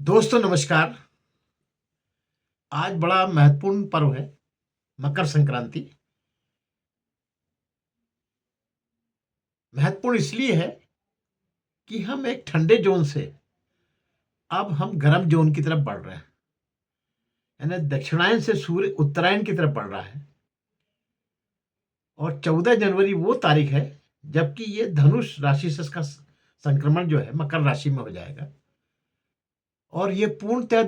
दोस्तों नमस्कार। आज बड़ा महत्वपूर्ण पर्व है मकर संक्रांति। महत्वपूर्ण इसलिए है कि हम एक ठंडे जोन से अब हम गर्म जोन की तरफ बढ़ रहे हैं। यानी दक्षिणायन से सूर्य उत्तरायण की तरफ बढ़ रहा है और 14 जनवरी वो तारीख है जबकि ये धनुष राशि से इसका संक्रमण जो है मकर राशि में हो जाएगा और ये पूर्णतः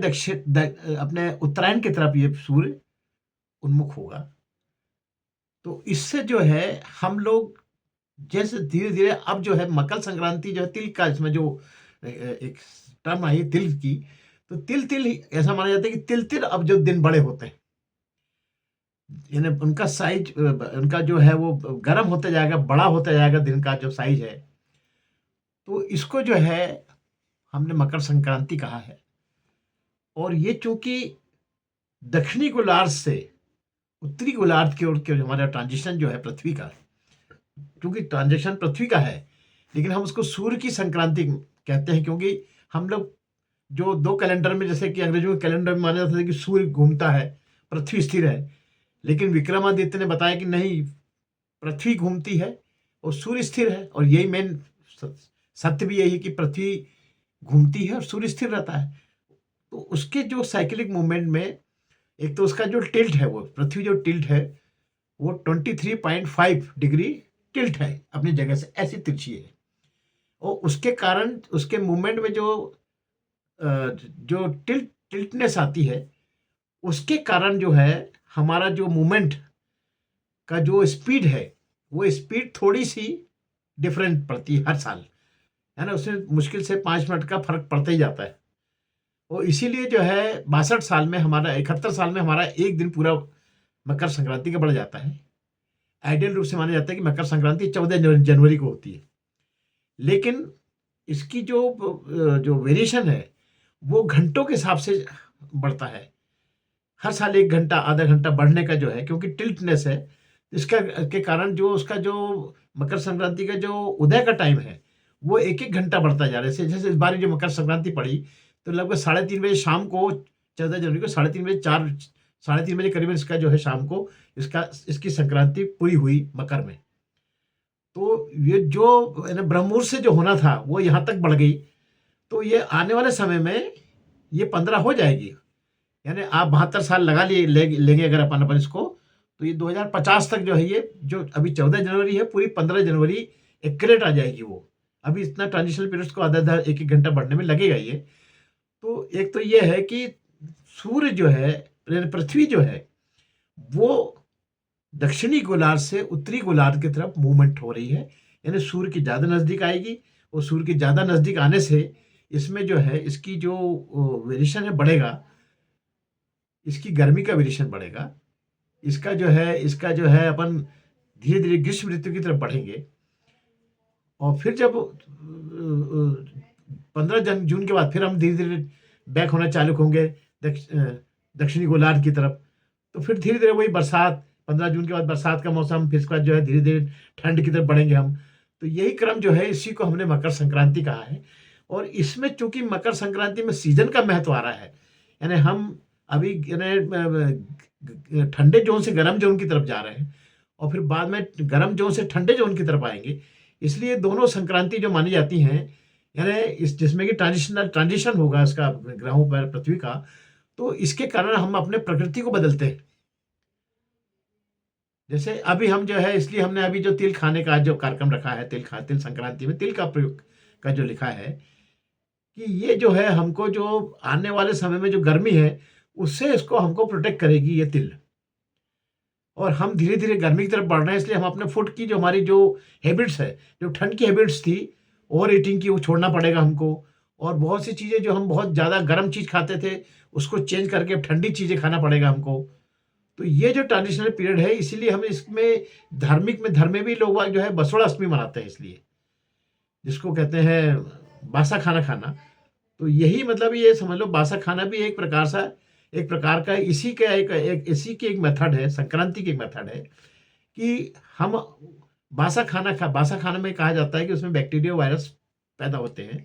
अपने उत्तरायण की तरफ ये सूर्य उन्मुख होगा। तो इससे जो है हम लोग जैसे धीरे-धीरे अब जो है मकर संक्रांति जो है तिल का इसमें जो एक टर्म आई है तिल की, तो तिल-तिल ही ऐसा माना जाता है कि तिल-तिल अब जो दिन बड़े होते हैं। यानी उनका साइज़ उनका जो है वो गर्म होता जाएगा, बड़ा होता जाएगा दिन का जो साइज़ है। तो इसको जो है हमने मकर संक्रांति कहा है और ये चूँकि दक्षिणी गोलार्ध से उत्तरी गोलार्ध की ओर के हमारा ट्रांज़िशन जो है पृथ्वी का, क्योंकि ट्रांज़ैक्शन पृथ्वी का है, लेकिन हम उसको सूर्य की संक्रांति कहते हैं क्योंकि हम लोग जो 2 कैलेंडर में जैसे कि अंग्रेज़ों के कैलेंडर में माना जाता था कि सूर्य घूमता है, पृथ्वी स्थिर है। लेकिन विक्रमादित्य ने बताया कि नहीं, पृथ्वी घूमती है और सूर्य स्थिर है और यही मेन स सत्य भी यही है कि पृथ्वी घूमती है और सूर्य स्थिर रहता है। तो उसके जो साइक्लिक मूवमेंट में एक तो उसका जो टिल्ट है वो पृथ्वी जो टिल्ट है वो 23.5 डिग्री टिल्ट है, अपनी जगह से ऐसी तिरछी है और उसके कारण उसके मूवमेंट में जो टिल्टनेस आती है उसके कारण जो है हमारा जो मूवमेंट का जो स्पीड है वो स्पीड थोड़ी सी डिफरेंट पड़ती है हर साल, है ना। उसमें मुश्किल से 5 मिनट का फर्क पड़ता ही जाता है और इसीलिए जो है 62 साल में हमारा 71 साल में हमारा एक दिन पूरा मकर संक्रांति का बढ़ जाता है। आइडियल रूप से माना जाता है कि मकर संक्रांति 14 जनवरी को होती है, लेकिन इसकी जो वेरिएशन है वो घंटों के हिसाब से बढ़ता है। हर साल 1 घंटा, आधा घंटा बढ़ने का जो है क्योंकि टिल्टनेस है, इसका के कारण जो उसका जो मकर संक्रांति का जो उदय का टाइम है, वो 1-1 घंटा बढ़ता जा रहा है। जैसे इस बार जो मकर संक्रांति पड़ी, तो लगभग 3:30 बजे शाम को 14 जनवरी को 3:30 बजे 4 3:30 बजे करीबन इसका जो है शाम को इसकी संक्रांति पूरी हुई मकर में। तो ये जो है ना ब्रह्ममुहूर्त से जो होना था, वो यहाँ तक बढ़ गई। तो ये आने वाले समय में ये 15 हो जाएगी। यानी आप 72 साल लगा लिए लेंगे अगर अपन इसको, तो ये 2050 तक जो है ये जो अभी 14 जनवरी है पूरी 15 जनवरी एक्यूरेट आ जाएगी वो। अभी इतना ट्रांजिशनल पीरियड्स को आधा-आधा 1-1 घंटा बढ़ने में लगेगा ये। तो एक तो ये है कि सूर्य जो है यानी पृथ्वी जो है वो दक्षिणी गोलार्ध से उत्तरी गोलार्ध की तरफ मूवमेंट हो रही है। यानी सूर्य के ज़्यादा नज़दीक आएगी और सूर्य के ज़्यादा नज़दीक आने से इसमें जो है इसकी जो वेरिएशन है बढ़ेगा, इसकी गर्मी का वेरिएशन बढ़ेगा। इसका जो है अपन धीरे-धीरे ग्रीष्म ऋतु की तरफ बढ़ेंगे और फिर जब 15 जून के बाद फिर हम धीरे-धीरे बैक होना चालू होंगे दक्षिणी गोलार्ध की तरफ। तो फिर धीरे-धीरे वही बरसात, 15 जून के बाद बरसात का मौसम, फिर इसके बाद जो है धीरे-धीरे ठंड की तरफ बढ़ेंगे हम। तो यही क्रम जो है इसी को हमने मकर संक्रांति कहा है और इसमें चूँकि मकर संक्रांति में सीज़न का महत्व आ रहा है, यानी हम अभी ठंडे ज़ोन से गर्म ज़ोन की तरफ जा रहे हैं और फिर बाद में गर्म ज़ोन से ठंडे ज़ोन की तरफ आएँगे। इसलिए दोनों संक्रांति जो मानी जाती हैं, यानी इस जिसमें कि ट्रांजिशन होगा इसका ग्रहों पर पृथ्वी का, तो इसके कारण हम अपने प्रकृति को बदलते हैं। जैसे अभी हम जो है इसलिए हमने अभी जो तिल खाने का जो कार्यक्रम रखा है, तिल संक्रांति में तिल का प्रयोग का जो लिखा है कि ये जो है हमको जो आने वाले समय में जो गर्मी है, उससे इसको हमको प्रोटेक्ट करेगी ये तिल। और हम धीरे-धीरे गर्मी की तरफ बढ़ रहे हैं इसलिए हम अपने फूड की जो हमारी जो हैबिट्स है, जो ठंड की हैबिट्स थी, ओवर ईटिंग की वो छोड़ना पड़ेगा हमको और बहुत सी चीज़ें जो हम बहुत ज़्यादा गर्म चीज़ खाते थे, उसको चेंज करके अब ठंडी चीज़ें खाना पड़ेगा हमको। तो ये जो ट्रांजिशनल पीरियड है इसीलिए हम इसमें धार्मिक में धर्म में भी लोग बाग जो है बसोड़ा अष्टमी मनाते हैं इसलिए, जिसको कहते हैं बासा खाना खाना। तो यही मतलब ये समझ लो बासा खाना भी एक प्रकार का इसी की एक मेथड है, संक्रांति की एक मेथड है कि हम बासा खाना में कहा जाता है कि उसमें बैक्टीरिया वायरस पैदा होते हैं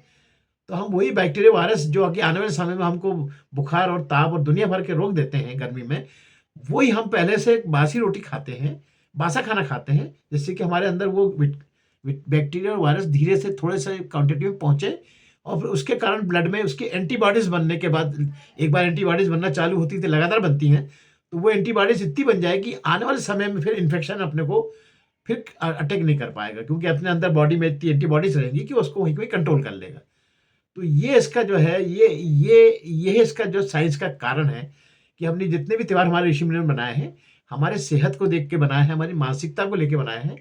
तो हम वही बैक्टीरिया वायरस जो कि आने वाले समय में हमको बुखार और ताप और दुनिया भर के रोग देते हैं गर्मी में, वही हम पहले से बासी रोटी खाते हैं, बासा खाना खाते हैं, जिससे कि हमारे अंदर वो बैक्टीरिया और वायरस धीरे से थोड़े से क्वांटिटी में पहुंचे, और फिर उसके कारण ब्लड में उसकी एंटीबॉडीज बनने के बाद, एक बार एंटीबॉडीज बनना चालू होती थी, लगातार बनती हैं, तो वो एंटीबॉडीज इतनी बन जाएगी कि आने वाले समय में फिर इन्फेक्शन अपने को फिर अटैक नहीं कर पाएगा, क्योंकि अपने अंदर बॉडी में इतनी एंटीबॉडीज रहेंगी कि उसको वहीं कोई कंट्रोल कर लेगा। तो ये इसका जो है, ये इसका जो साइंस का कारण है कि हमने जितने भी त्योहार हमारे ऋषि मुनियों ने बनाए हैं, हमारे सेहत को देख के बनाए हैं, हमारी मानसिकता को लेके बनाए हैं,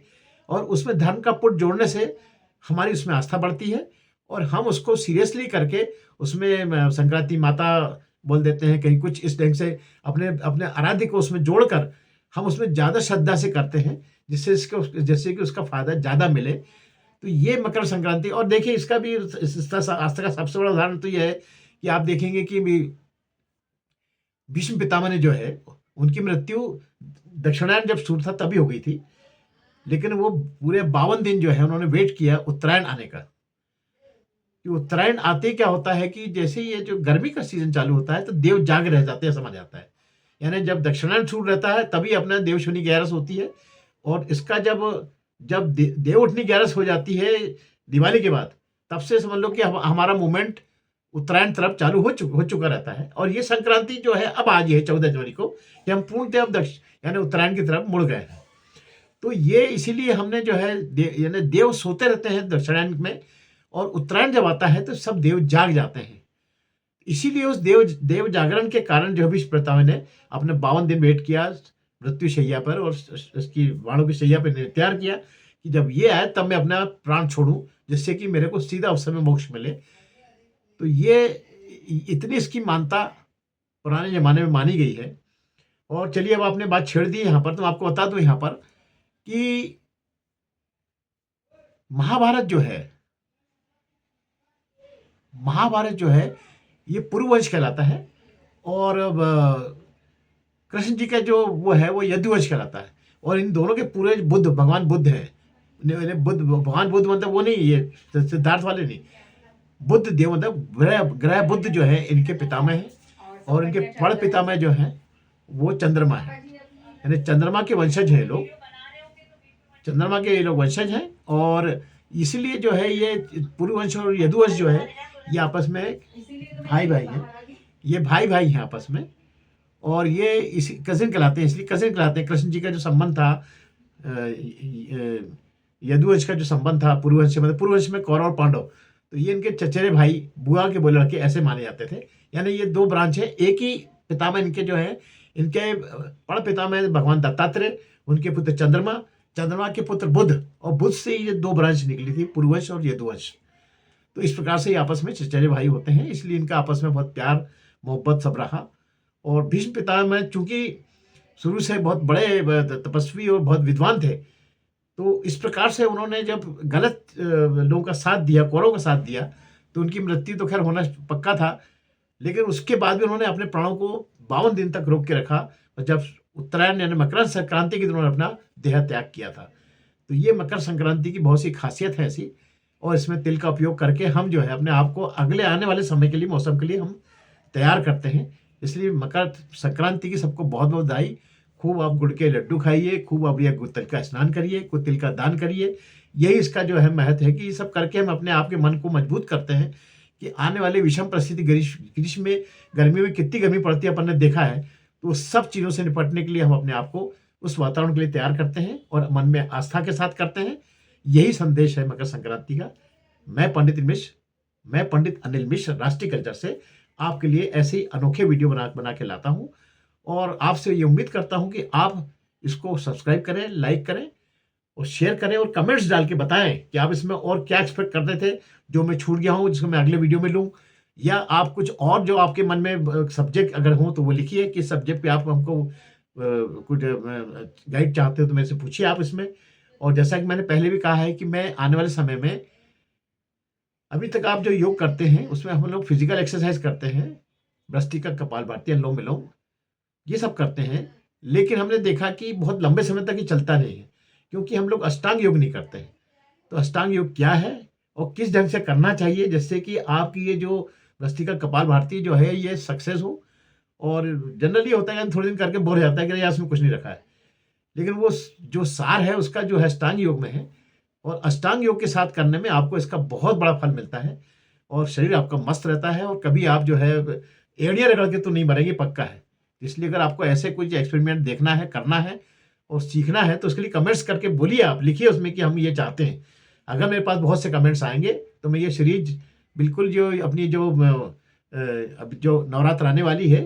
और उसमें धर्म का पुट जोड़ने से हमारी उसमें आस्था बढ़ती है, और हम उसको सीरियसली करके उसमें संक्रांति माता बोल देते हैं, कहीं कुछ इस ढंग से अपने अपने आराध्य को उसमें जोड़कर हम उसमें ज़्यादा श्रद्धा से करते हैं, जिससे कि उसका फायदा ज़्यादा मिले। तो ये मकर संक्रांति, और देखिए इसका भी आस्था का सबसे बड़ा उदाहरण तो ये है कि आप देखेंगे कि भीष्म पितामह ने जो है, उनकी मृत्यु दक्षिणायन जब शुरू था तभी हो गई थी, लेकिन वो पूरे 52 दिन जो है उन्होंने वेट किया उत्तरायण आने का। कि उत्तरायण आते ही क्या होता है कि जैसे ये जो गर्मी का सीजन चालू होता है तो देव जाग रह जाते हैं, समझ आता है। यानी जब दक्षिणायन शुरू रहता है तभी अपना देव शनि ग्यारस होती है, और इसका जब जब देव उठनी ग्यारस हो जाती है दिवाली के बाद, तब से समझ लो कि हमारा मूवमेंट उत्तरायण तरफ चालू हो चुका रहता है। और ये संक्रांति जो है अब आज है 14 जनवरी को, कि हम पूर्णतः अब यानी उत्तरायण की तरफ मुड़ गए हैं। तो ये इसीलिए हमने जो है यानी देव सोते रहते हैं दक्षिणायन में, और उत्तरायण जब आता है तो सब देव जाग जाते हैं। इसीलिए उस देव जागरण के कारण जो भीष्म पितामह ने अपने 52 दिन वेट किया मृत्यु शैया पर, और उसकी वाणों की शैया पर तैयार किया कि जब ये आए तब मैं अपना प्राण छोड़ूं, जिससे कि मेरे को सीधा उस समय मोक्ष मिले। तो ये इतनी इसकी मानता पुराने जमाने में मानी गई है। और चलिए अब आपने बात छेड़ दी यहाँ पर, तो आपको बता दूं यहाँ पर कि महाभारत जो है ये पुरुवंश कहलाता है, और कृष्ण जी का जो वो है वो यदुवंश कहलाता है। और इन दोनों के पूरे भगवान बुद्ध है, भगवान बुद्ध मतलब वो नहीं, ये सिद्धार्थ वाले नहीं, बुद्ध देव मतलब ग्रह बुद्ध जो है इनके पितामह है, और इनके पड़ पितामह जो है वो चंद्रमा है। यानी चंद्रमा के वंशज है लोग, चंद्रमा के ये लोग वंशज हैं, और इसीलिए जो है ये पुरुवंश और यदुवंश जो है ये आपस में भाई हैं, ये भाई हैं आपस में, और ये इसी कजिन कहलाते हैं, इसलिए कजिन कहलाते हैं। कृष्ण जी का जो संबंध था यदुवंश का जो संबंध था पुरुवंश मतलब पुरुवंश में कौरव और पांडव, तो ये इनके चचेरे भाई बुआ के बोले लड़के ऐसे माने जाते थे। यानी ये दो ब्रांच है, एक ही पितामह इनके जो है, इनके पड़ पितामह भगवान दत्तात्रेय, उनके पुत्र चंद्रमा के पुत्र बुध, और बुध से ये दो ब्रांच निकली थी, पुरुवंश और यदुवंश। तो इस प्रकार से ये आपस में चचेरे भाई होते हैं, इसलिए इनका आपस में बहुत प्यार मोहब्बत सब रहा। और भीष्म पितामह चूंकि शुरू से बहुत बड़े तपस्वी और बहुत विद्वान थे, तो इस प्रकार से उन्होंने जब गलत लोगों का साथ दिया, कौरवों का साथ दिया, तो उनकी मृत्यु तो खैर होना पक्का था, लेकिन उसके बाद भी उन्होंने अपने प्राणों को 52 दिन तक रोक के रखा, और जब उत्तरायण यानी मकर संक्रांति के दिन उन्होंने अपना देह त्याग किया था। तो ये मकर संक्रांति की बहुत सी खासियत है ऐसी, और इसमें तिल का उपयोग करके हम जो है अपने आप को अगले आने वाले समय के लिए, मौसम के लिए हम तैयार करते हैं। इसलिए मकर संक्रांति की सबको बहुत बहुत बधाई। खूब आप गुड़ के लड्डू खाइए, खूब आप ये तिल का स्नान करिए, कुछ तिल का दान करिए। यही इसका जो है महत्व है कि ये सब करके हम अपने आप के मन को मजबूत करते हैं कि आने वाले विषम परिस्थिति, ग्रीष्म में गर्मी में कितनी गर्मी पड़ती है अपन ने देखा है, तो सब चीज़ों से निपटने के लिए हम अपने आप को उस वातावरण के लिए तैयार करते हैं और मन में आस्था के साथ करते हैं। यही संदेश है मकर संक्रांति का। मैं पंडित अनिल मिश्र राष्ट्रीय कल्चर से आपके लिए ऐसे ही अनोखे वीडियो बना के लाता हूँ, और आपसे ये उम्मीद करता हूँ कि आप इसको सब्सक्राइब करें, लाइक करें और शेयर करें, और कमेंट्स डाल के बताएं कि आप इसमें और क्या एक्सपेक्ट करते थे जो मैं छूट गया हूँ, जिसको मैं अगले वीडियो में लूँ, या आप कुछ और जो आपके मन में सब्जेक्ट अगर हो तो वो लिखिए कि सब्जेक्ट पे आप हमको कुछ गाइड चाहते हो तो मेरे से पूछिए आप इसमें। और जैसा कि मैंने पहले भी कहा है कि मैं आने वाले समय में, अभी तक आप जो योग करते हैं उसमें हम लोग फिजिकल एक्सरसाइज करते हैं, भ्रष्टिका, कपालभाति, अनुलोम विलोम, ये सब करते हैं, लेकिन हमने देखा कि बहुत लंबे समय तक ये चलता नहीं है, क्योंकि हम लोग अष्टांग योग नहीं करते हैं। तो अष्टांग योग क्या है और किस ढंग से करना चाहिए, जिससे कि आपकी ये जो भस्त्रिका कपालभाति जो है ये सक्सेस हो। और जनरली होता है कि थोड़े दिन करके बोर हो जाता है कि यार इसमें कुछ नहीं रखा है, लेकिन वो जो सार है उसका जो है अष्टांग योग में है, और अष्टांग योग के साथ करने में आपको इसका बहुत बड़ा फल मिलता है, और शरीर आपका मस्त रहता है, और कभी आप जो है एड़ियाँ रगड़ के तो नहीं मरेंगे, पक्का है। इसलिए अगर आपको ऐसे कुछ एक्सपेरिमेंट देखना है, करना है और सीखना है, तो उसके लिए कमेंट्स करके बोलिए, आप लिखिए उसमें कि हम ये चाहते हैं। अगर मेरे पास बहुत से कमेंट्स आएंगे तो मैं ये सीरीज बिल्कुल जो अपनी जो अब जो नवरात्र आने वाली है,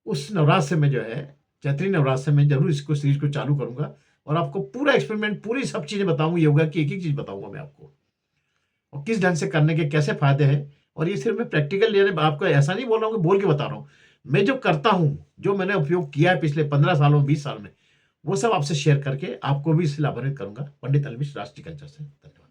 उस नवरात्र से मैं जो है चैत्री नवरात्र से मैं जरूर इसको सीरीज को चालू करूंगा, और आपको पूरा एक्सपेरिमेंट, पूरी सब चीजें बताऊंगा, योगा की एक एक चीज बताऊंगा मैं आपको, और किस ढंग से करने के कैसे फायदे हैं। और ये सिर्फ मैं प्रैक्टिकल यानी आपको ऐसा नहीं बोल रहा हूँ कि बोल के बता रहा हूँ, मैं जो करता हूँ, जो मैंने उपयोग किया है पिछले 15 सालों 20 साल में, वो सब आपसे शेयर करके आपको भी इससे लाभान्वित करूंगा। पंडित अलमिश, राष्ट्रीय कल्चर से। धन्यवाद।